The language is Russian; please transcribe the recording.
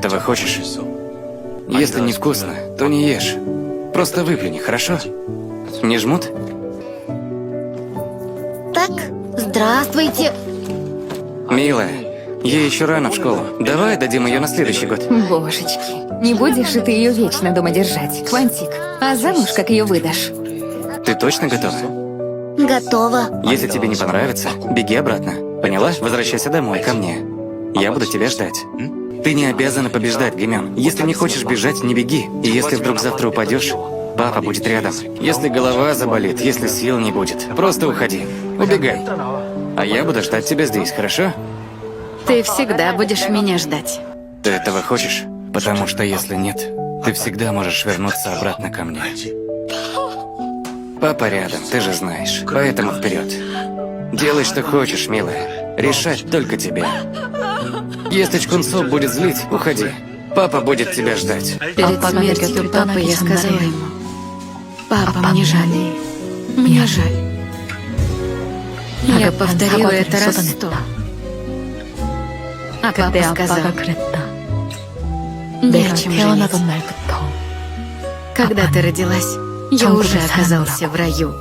этого хочешь? Если невкусно, то не ешь. Просто выплюни, хорошо? Не жмут? Так, здравствуйте. Милая, ей еще рано в школу. Давай дадим ее на следующий год. Божечки, не будешь же ты ее вечно дома держать, Квантик. А замуж как ее выдашь? Ты точно готова? Готово. Если тебе не понравится, беги обратно. Поняла? Возвращайся домой, ко мне. Я буду тебя ждать. Ты не обязана побеждать, Гимен. Если не хочешь бежать, не беги. И если вдруг завтра упадешь, папа будет рядом. Если голова заболит, если сил не будет, просто уходи. Убегай. А я буду ждать тебя здесь, хорошо? Ты всегда будешь меня ждать. Ты этого хочешь? Потому что если нет, ты всегда можешь вернуться обратно ко мне. Папа рядом, ты же знаешь. Поэтому вперед. Делай, что хочешь, милая. Решать только тебе. Если Чкунцов будет злить, уходи. Папа будет тебя ждать. Перед смертью папы я сказала ему: папа, мне жаль. Мне жаль. Я повторила это раз 100. А папа сказал: не о чем жалеть. Когда ты родилась, я уже оказался в раю.